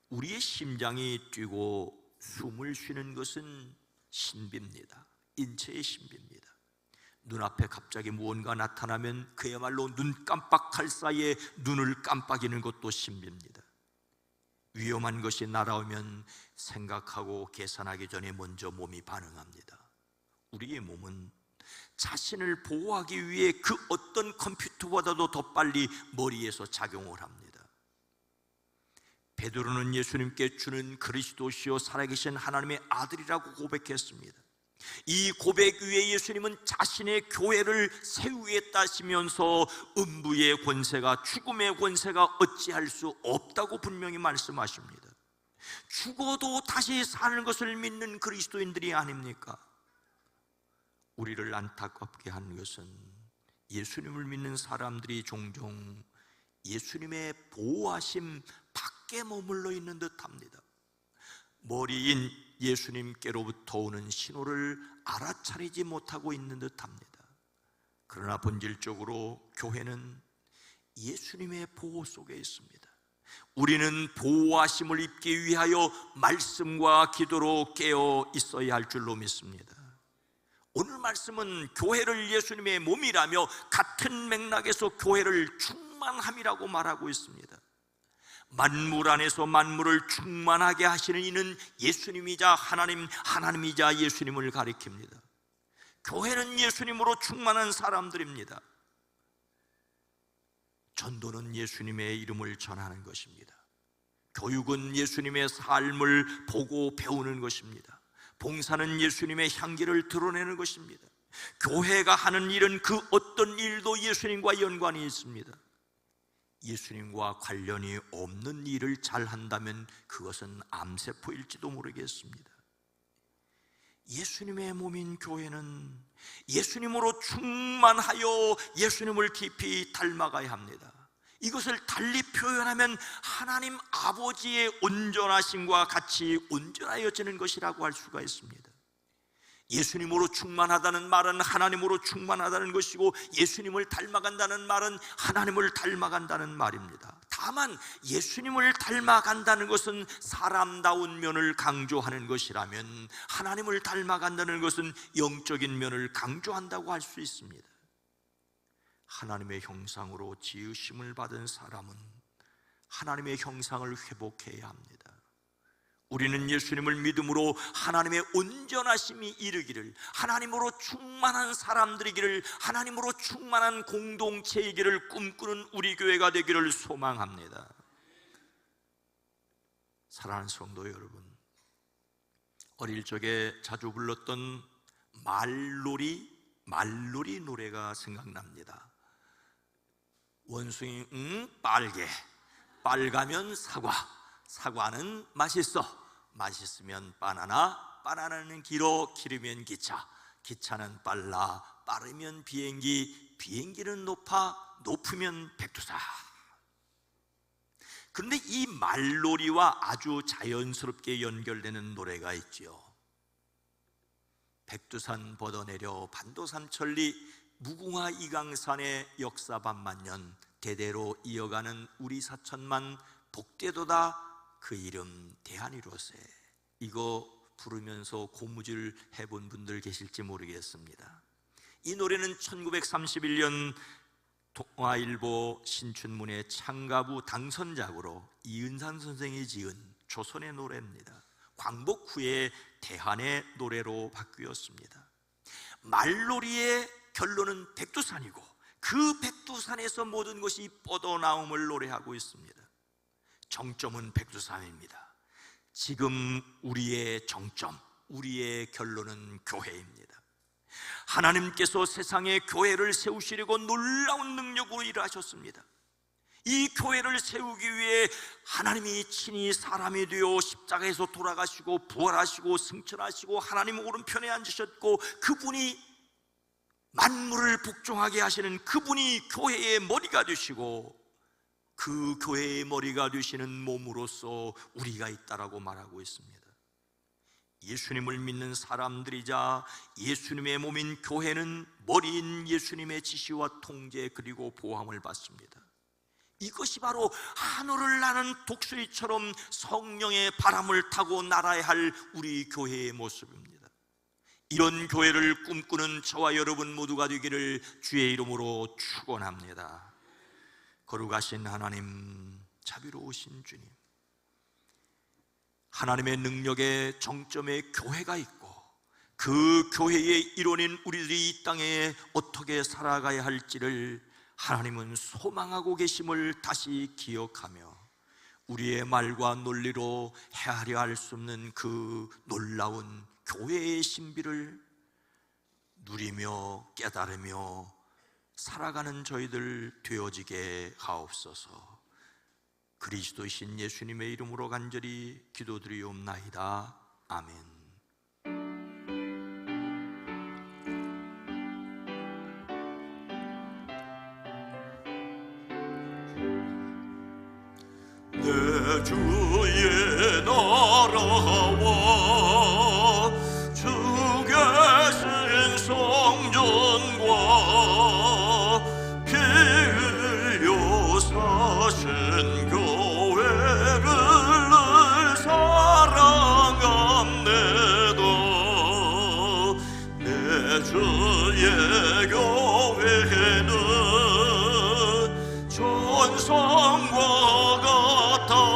우리의 심장이 뛰고 숨을 쉬는 것은 신비입니다. 인체의 신비입니다. 눈앞에 갑자기 무언가 나타나면 그야말로 눈 깜빡할 사이에 눈을 깜빡이는 것도 신비입니다. 위험한 것이 날아오면 생각하고 계산하기 전에 먼저 몸이 반응합니다. 우리의 몸은 자신을 보호하기 위해 그 어떤 컴퓨터보다도 더 빨리 머리에서 작용을 합니다. 베드로는 예수님께 주는 그리스도시요 살아계신 하나님의 아들이라고 고백했습니다. 이 고백 위에 예수님은 자신의 교회를 세우겠다시면서 음부의 권세가, 죽음의 권세가 어찌할 수 없다고 분명히 말씀하십니다. 죽어도 다시 사는 것을 믿는 그리스도인들이 아닙니까? 우리를 안타깝게 한 것은 예수님을 믿는 사람들이 종종 예수님의 보호하심 밖에 머물러 있는 듯합니다. 머리인 예수님께로부터 오는 신호를 알아차리지 못하고 있는 듯합니다. 그러나 본질적으로 교회는 예수님의 보호 속에 있습니다. 우리는 보호하심을 입기 위하여 말씀과 기도로 깨어 있어야 할 줄로 믿습니다. 오늘 말씀은 교회를 예수님의 몸이라며 같은 맥락에서 교회를 충만함이라고 말하고 있습니다. 만물 안에서 만물을 충만하게 하시는 이는 예수님이자 하나님이자 예수님을 가리킵니다. 교회는 예수님으로 충만한 사람들입니다. 전도는 예수님의 이름을 전하는 것입니다. 교육은 예수님의 삶을 보고 배우는 것입니다. 봉사는 예수님의 향기를 드러내는 것입니다. 교회가 하는 일은 그 어떤 일도 예수님과 연관이 있습니다. 예수님과 관련이 없는 일을 잘 한다면 그것은 암세포일지도 모르겠습니다. 예수님의 몸인 교회는 예수님으로 충만하여 예수님을 깊이 닮아가야 합니다. 이것을 달리 표현하면 하나님 아버지의 온전하심과 같이 온전하여지는 것이라고 할 수가 있습니다. 예수님으로 충만하다는 말은 하나님으로 충만하다는 것이고, 예수님을 닮아간다는 말은 하나님을 닮아간다는 말입니다. 다만 예수님을 닮아간다는 것은 사람다운 면을 강조하는 것이라면, 하나님을 닮아간다는 것은 영적인 면을 강조한다고 할 수 있습니다. 하나님의 형상으로 지으심을 받은 사람은 하나님의 형상을 회복해야 합니다. 우리는 예수님을 믿음으로 하나님의 온전하심이 이르기를, 하나님으로 충만한 사람들이기를, 하나님으로 충만한 공동체이기를 꿈꾸는 우리 교회가 되기를 소망합니다. 사랑하는 성도 여러분, 어릴 적에 자주 불렀던 말놀이 노래가 생각납니다. 원숭이 빨개, 빨가면 사과, 사과는 맛있어, 맛있으면 바나나, 바나나는 길어, 길으면 기차, 기차는 빨라, 빠르면 비행기, 비행기는 높아, 높으면 백두산. 그런데 이 말놀이와 아주 자연스럽게 연결되는 노래가 있죠. 백두산 벗어내려 반도산 천리, 무궁화 이강산의 역사 반만년, 대대로 이어가는 우리 사천만, 복되도다 그 이름 대한이로세. 이거 부르면서 고무줄 해본 분들 계실지 모르겠습니다. 이 노래는 1931년 동아일보 신춘문예 창가부 당선작으로 이은산 선생이 지은 조선의 노래입니다. 광복 후에 대한의 노래로 바뀌었습니다. 말놀이의 결론은 백두산이고, 그 백두산에서 모든 것이 뻗어나옴을 노래하고 있습니다. 정점은 백두산입니다. 지금 우리의 정점, 우리의 결론은 교회입니다. 하나님께서 세상에 교회를 세우시려고 놀라운 능력으로 일하셨습니다. 이 교회를 세우기 위해 하나님이 친히 사람이 되어 십자가에서 돌아가시고 부활하시고 승천하시고 하나님 오른편에 앉으셨고, 그분이 만물을 복종하게 하시는 그분이 교회의 머리가 되시고, 그 교회의 머리가 되시는 몸으로서 우리가 있다라고 말하고 있습니다. 예수님을 믿는 사람들이자 예수님의 몸인 교회는 머리인 예수님의 지시와 통제 그리고 보함을 받습니다. 이것이 바로 하늘을 나는 독수리처럼 성령의 바람을 타고 날아야 할 우리 교회의 모습입니다. 이런 교회를 꿈꾸는 저와 여러분 모두가 되기를 주의 이름으로 축원합니다. 거룩하신 하나님, 자비로우신 주님, 하나님의 능력의 정점에 교회가 있고, 그 교회의 일원인 우리들이 이 땅에 어떻게 살아가야 할지를 하나님은 소망하고 계심을 다시 기억하며, 우리의 말과 논리로 헤아려 할 수 없는 그 놀라운 교회의 신비를 누리며 깨달으며 살아가는 저희들 되어지게 하옵소서. 그리스도이신 예수님의 이름으로 간절히 기도드리옵나이다. 아멘. 내 주의 나라와 주 계신 성전과 피 흘려 사신 교회를 늘 사랑합니다. 내 주의 교회는 천성과 같아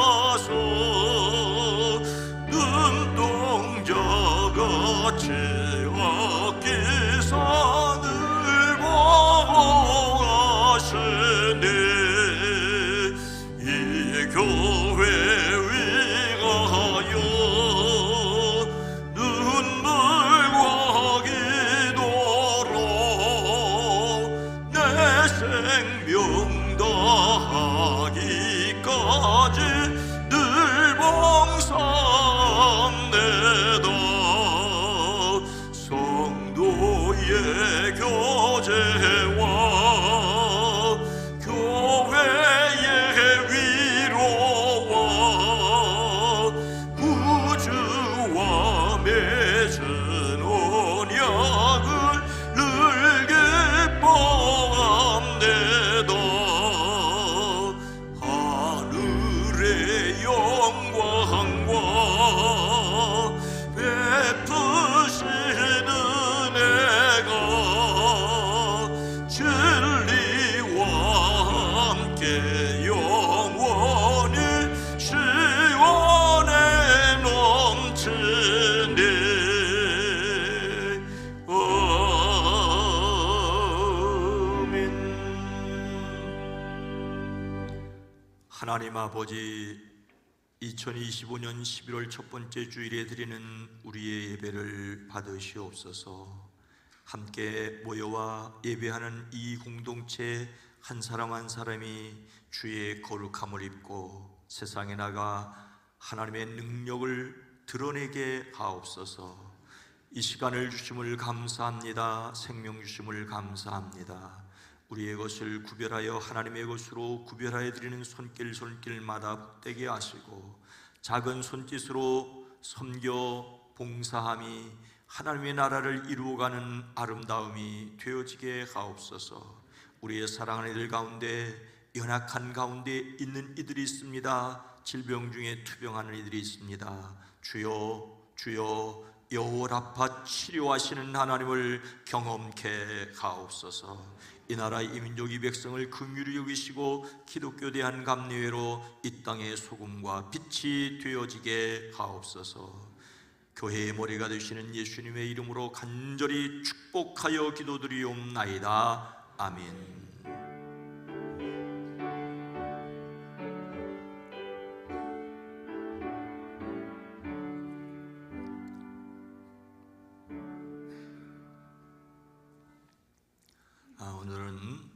내 영혼이 시원해 넘치네. 하나님 아버지, 2025년 11월 첫 번째 주일에 드리는 우리의 예배를 받으시옵소서. 함께 모여와 예배하는 이 공동체 한 사람 한 사람이 주의 거룩함을 입고 세상에 나가 하나님의 능력을 드러내게 하옵소서. 이 시간을 주심을 감사합니다. 생명 주심을 감사합니다. 우리의 것을 구별하여 하나님의 것으로 구별하여 드리는 손길마다 복되게 하시고, 작은 손짓으로 섬겨 봉사함이 하나님의 나라를 이루어가는 아름다움이 되어지게 하옵소서. 우리의 사랑하는 이들 가운데 연약한 가운데 있는 이들이 있습니다. 질병 중에 투병하는 이들이 있습니다. 주여, 주여, 여호라파 치료하시는 하나님을 경험케 하옵소서. 이 나라 이 민족 이 백성을 긍휼히 여기시고 기독교 대한감리회로 이 땅의 소금과 빛이 되어지게 하옵소서. 교회의 머리가 되시는 예수님의 이름으로 간절히 축복하여 기도드리옵나이다. 아멘. 오늘은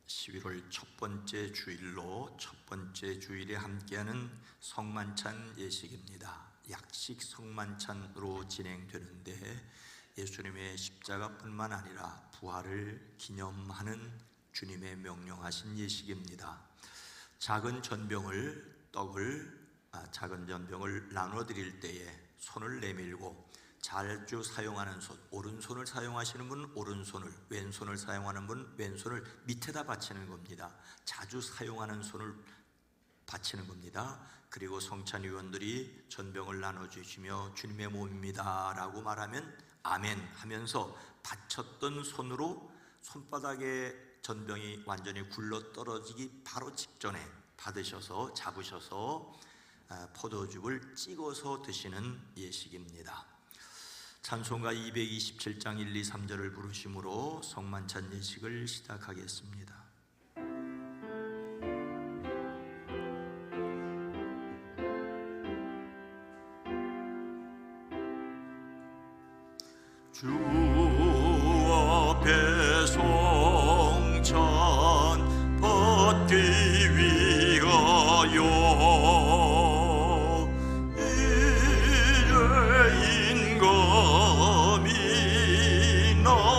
11월 첫 번째 주일로 첫 번째 주일에 함께하는 성만찬 예식입니다. 약식 성만찬으로 진행되는데, 예수님의 십자가뿐만 아니라 부활을 기념하는 주님의 명령하신 예식입니다. 작은 전병을 나눠 드릴 때에 손을 내밀고 자주 사용하는 손, 오른손을 사용하시는 분은 오른손을, 왼손을 사용하는 분은 왼손을 밑에다 받치는 겁니다. 자주 사용하는 손을 받치는 겁니다. 그리고 성찬위원들이 전병을 나눠주시며 주님의 몸입니다 라고 말하면 아멘 하면서 받쳤던 손으로 손바닥에 전병이 완전히 굴러 떨어지기 바로 직전에 받으셔서 잡으셔서 포도즙을 찍어서 드시는 예식입니다. 찬송가 227장 1, 2, 3절을 부르심으로 성만찬 예식을 시작하겠습니다. 주 앞에 성찬 받기 위하여 이제 인감이 나옵니다.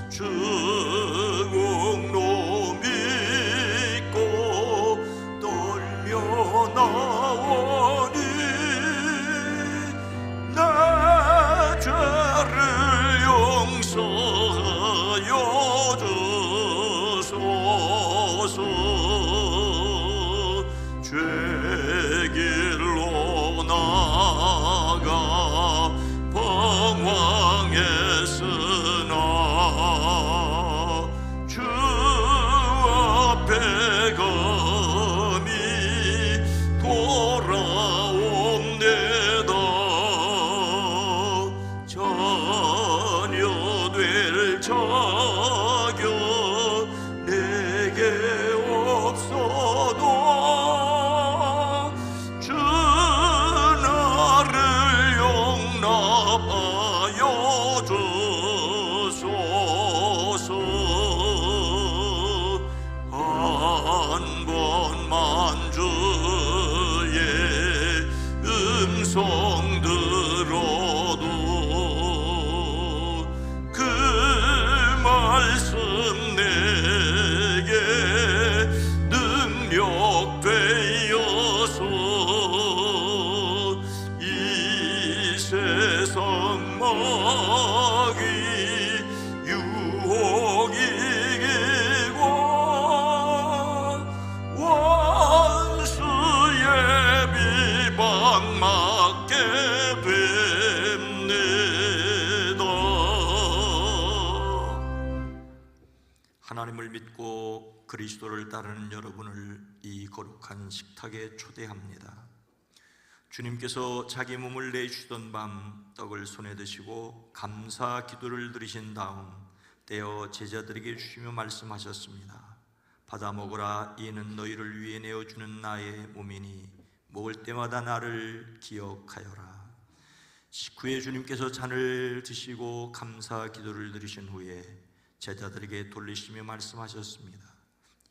주 공로 믿고 떨며 나오니 내 주 하나님을 믿고 그리스도를 따르는 여러분을 이 거룩한 식탁에 초대합니다. 주님께서 자기 몸을 내주시던 밤 떡을 손에 드시고 감사 기도를 드리신 다음 떼어 제자들에게 주시며 말씀하셨습니다. 받아 먹으라, 이는 너희를 위해 내어주는 나의 몸이니 먹을 때마다 나를 기억하여라. 식후에 주님께서 잔을 드시고 감사 기도를 드리신 후에 제자들에게 돌리시며 말씀하셨습니다.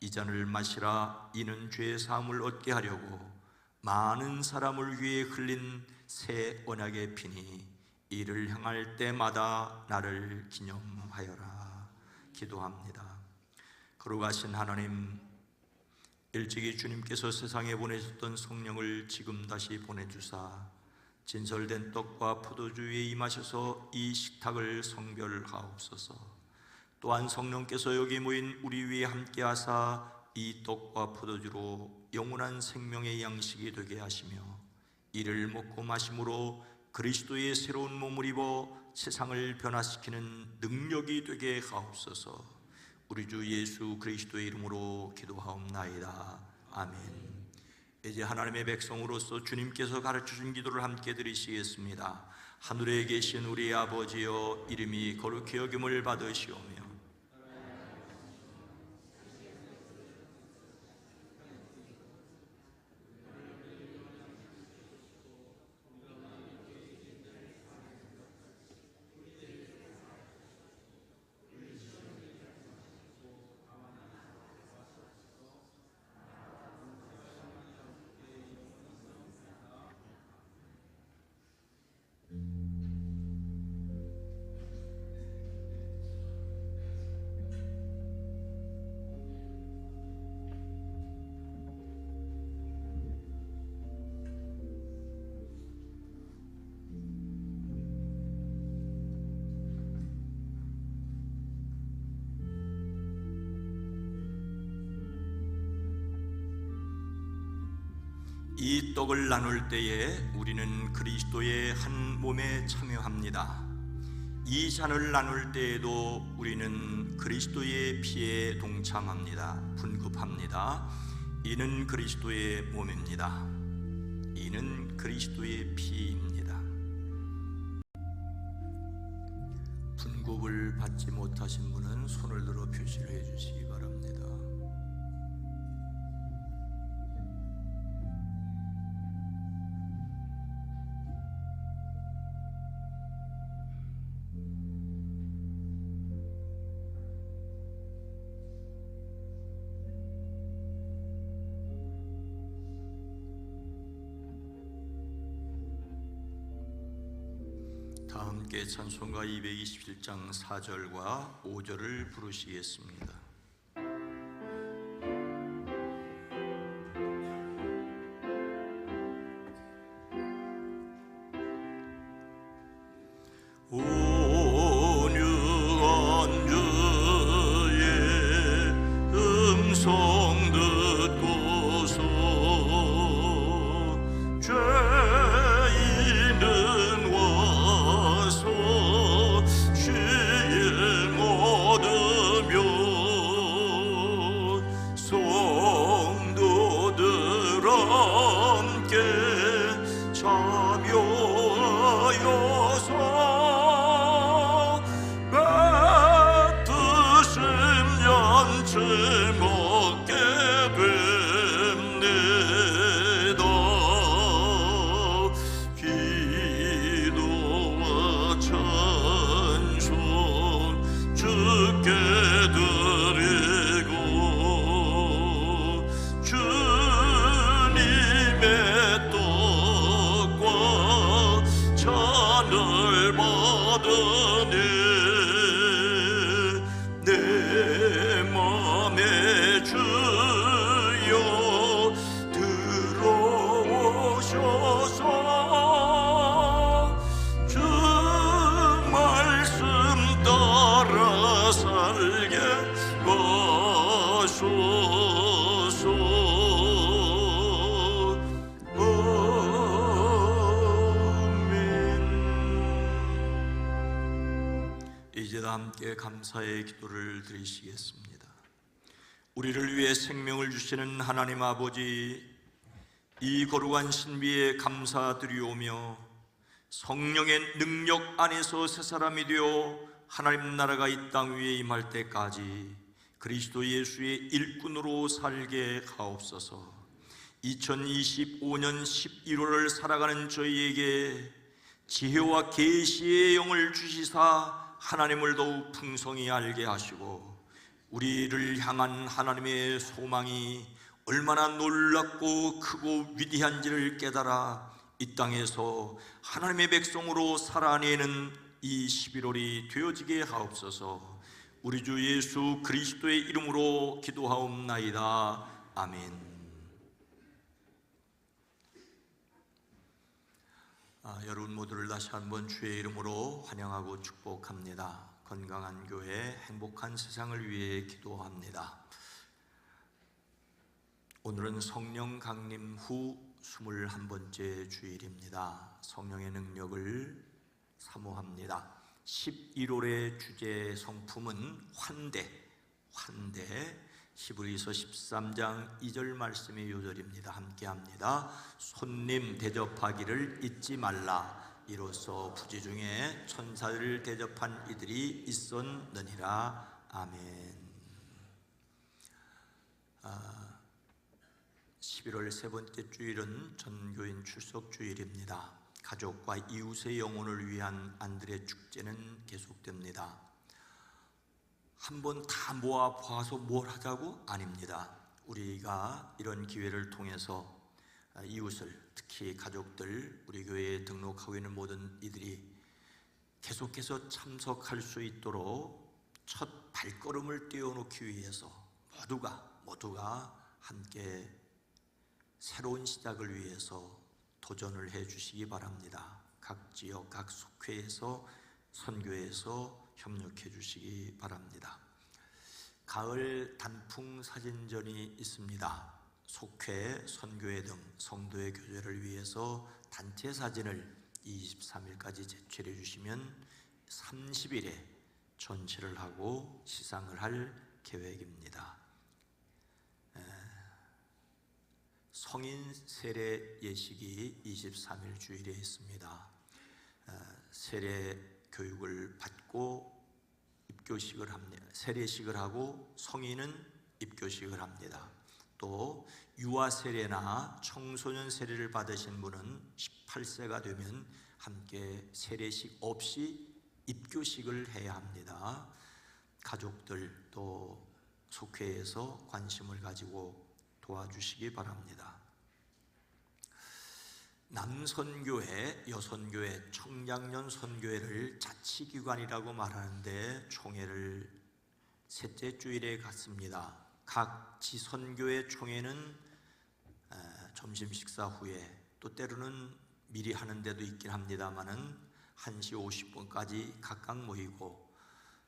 이 잔을 마시라, 이는 죄 사함을 얻게 하려고 많은 사람을 위해 흘린 새 언약의 피니 이를 향할 때마다 나를 기념하여라. 기도합니다. 거룩하신 하나님, 일찍이 주님께서 세상에 보내셨던 성령을 지금 다시 보내주사 진설된 떡과 포도주 위에 임하셔서 이 식탁을 성별하옵소서. 또한 성령께서 여기 모인 우리 위에 함께하사 이 떡과 포도주로 영원한 생명의 양식이 되게 하시며 이를 먹고 마심으로 그리스도의 새로운 몸을 입어 세상을 변화시키는 능력이 되게 하옵소서. 우리 주 예수 그리스도의 이름으로 기도하옵나이다. 아멘. 이제 하나님의 백성으로서 주님께서 가르쳐준 기도를 함께 드리시겠습니다. 하늘에 계신 우리 아버지여, 이름이 거룩히 여김을 받으시오며 이 떡을 나눌 때에 우리는 그리스도의 한 몸에 참여합니다. 이 잔을 나눌 때에도 우리는 그리스도의 피에 동참합니다. 분급합니다. 이는 그리스도의 몸입니다. 이는 그리스도의 피입니다. 분급을 받지 못하신 분은 손을 들어 표시를 해주시기 바랍니다. 다 함께 찬송가 227장 4절과 5절을 부르시겠습니다. 온유한 주의 음성 듣고서 죄인은 와서 시인 얻으며 성도들 함께 참여하여서 베푸심 연체 먹게 됩니다. 기도와 찬송 주께 드리고 주님의 떡과 잔을 받으니 내 맘에 주여 들어오셔서 주 말씀 따라 살게 하소서. 아멘. 이제 다 함께 감사의 기도를 드리시겠습니다. 우리를 위해 생명을 주시는 하나님 아버지, 이 거룩한 신비에 감사드리오며 성령의 능력 안에서 새 사람이 되어 하나님 나라가 이 땅 위에 임할 때까지 그리스도 예수의 일꾼으로 살게 하옵소서. 2025년 11월을 살아가는 저희에게 지혜와 계시의 영을 주시사 하나님을 더욱 풍성히 알게 하시고 우리를 향한 하나님의 소망이 얼마나 놀랍고 크고 위대한지를 깨달아 이 땅에서 하나님의 백성으로 살아내는 이 11월이 되어지게 하옵소서. 우리 주 예수 그리스도의 이름으로 기도하옵나이다. 아멘. 여러분 모두를 다시 한번 주의 이름으로 환영하고 축복합니다. 건강한 교회, 행복한 세상을 위해 기도합니다. 오늘은 성령 강림 후 21번째 주일입니다. 성령의 능력을 사모합니다. 11월의 주제 성품은 환대. 히브리서 13장 2절 말씀의 요절입니다. 함께합니다. 손님 대접하기를 잊지 말라. 이로써 부지 중에 천사를 대접한 이들이 있었느니라. 아멘. 11월 세 번째 주일은 전교인 출석 주일입니다. 가족과 이웃의 영혼을 위한 안드레 축제는 계속됩니다. 한번 다 모아 봐서 뭘 하자고? 아닙니다. 우리가 이런 기회를 통해서 이웃을, 특히 가족들, 우리 교회에 등록하고 있는 모든 이들이 계속해서 참석할 수 있도록 첫 발걸음을 떼어놓기 위해서 모두가 함께 새로운 시작을 위해서 도전을 해 주시기 바랍니다. 각 지역, 각 속회에서, 선교에서 협력해 주시기 바랍니다. 가을 단풍 사진전이 있습니다. 속회, 선교회 등 성도의 교제를 위해서 단체 사진을 23일까지 제출해 주시면 30일에 전시를 하고 시상을 할 계획입니다. 성인 세례 예식이 23일 주일에 있습니다. 세례 교육을 받고 입교식을 합니다. 세례식을 하고 성인은 입교식을 합니다. 또 유아 세례나 청소년 세례를 받으신 분은 18세가 되면 함께 세례식 없이 입교식을 해야 합니다. 가족들 또 속회에서 관심을 가지고 도와주시기 바랍니다. 남선교회, 여선교회, 청장년 선교회를 자치기관이라고 말하는데 총회를 셋째 주일에 갖습니다. 각 지선교회 총회는 점심 식사 후에, 또 때로는 미리 하는 데도 있긴 합니다만은 1시 50분까지 각각 모이고,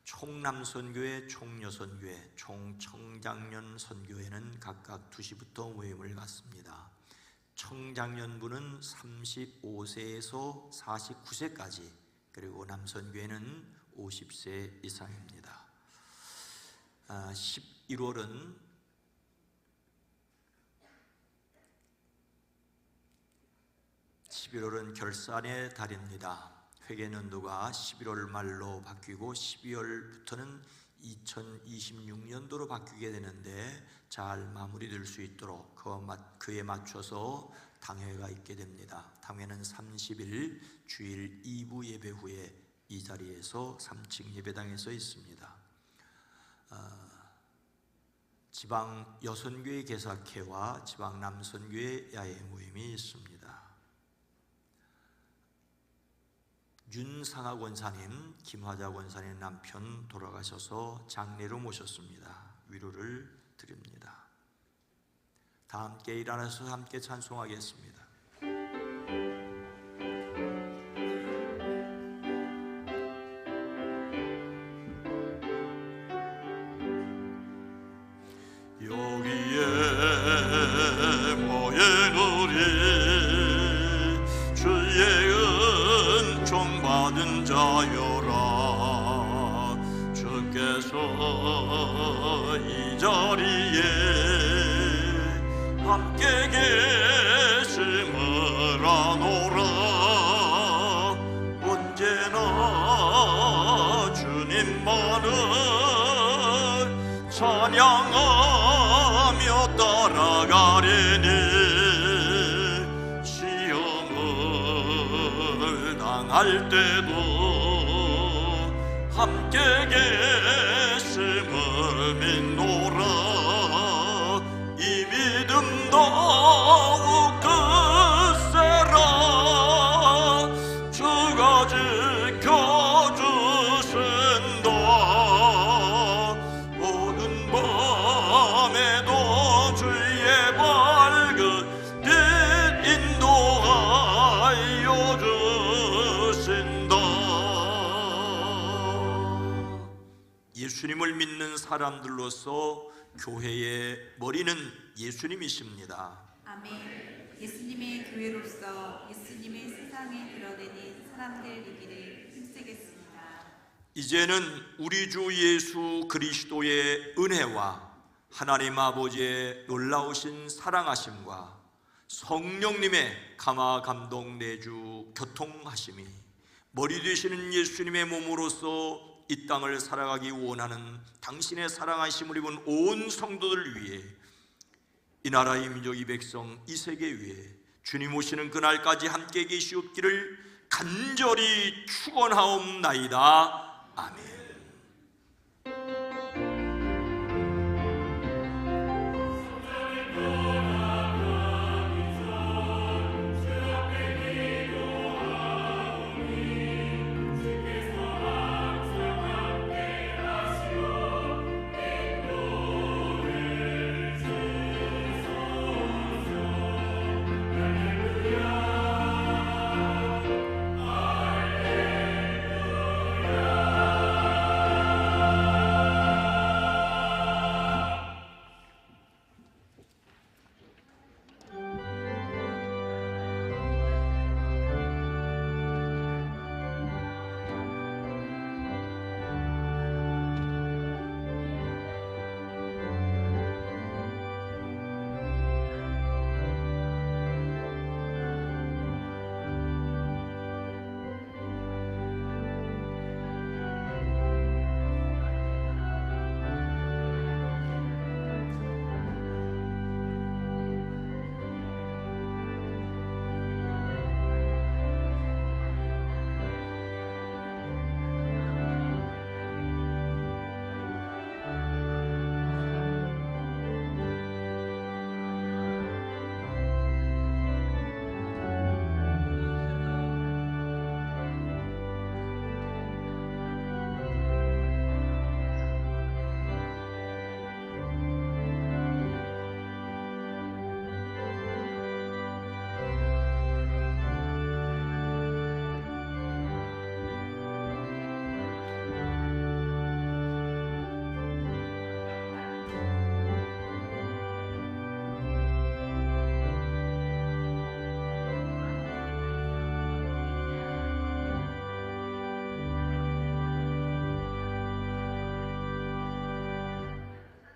총남선교회, 총여선교회, 총청장년 선교회는 각각 2시부터 모임을 갖습니다. 청장년부는 35세에서 49세까지, 그리고 남선교회는 50세 이상입니다. 11월은 결산의 달입니다. 회계연도가 11월 말로 바뀌고 12월부터는 2026년도로 바뀌게 되는데 잘 마무리될 수 있도록 그에 맞춰서 당회가 있게 됩니다. 당회는 30일 주일 2부 예배 후에 이 자리에서 3층 예배당에서 있습니다. 지방 여선교회 개사회와 지방 남선교회 야외 모임이 있습니다. 윤상하 권사님, 김화자 권사님 남편 돌아가셔서 장례로 모셨습니다. 위로를 드립니다. 다 함께 일어나서 함께 찬송하겠습니다. 여기에 모인 우리 주의 은총 받은 자여라. 주께서 이 자리에 함께 계심을 아노라. 언제나 주님만을 찬양하며 따라가리니 시험을 당할 때도 함께 계심을 믿노라. 이 믿음 더욱 크세라. 주가 지켜주신다. 어두운 밤에도 주의 밝은 빛 인도하여 주신다. 예수님을 믿는 사람들로서 교회의 머리는 예수님이십니다. 아멘. 예수님의 교회로서 예수님의 세상에 드러내는 사람들 되기를 힘쓰겠습니다. 이제는 우리 주 예수 그리스도의 은혜와 하나님 아버지의 놀라우신 사랑하심과 성령님의 감화 감동 내주 교통하심이 머리 되시는 예수님의 몸으로서 이 땅을 살아가기 원하는 당신의 사랑하심을 입은 온 성도들 위해, 이 나라 이 민족 이 백성 이 세계 위에 주님 오시는 그날까지 함께 계시옵기를 간절히 축원하옵나이다. 아멘.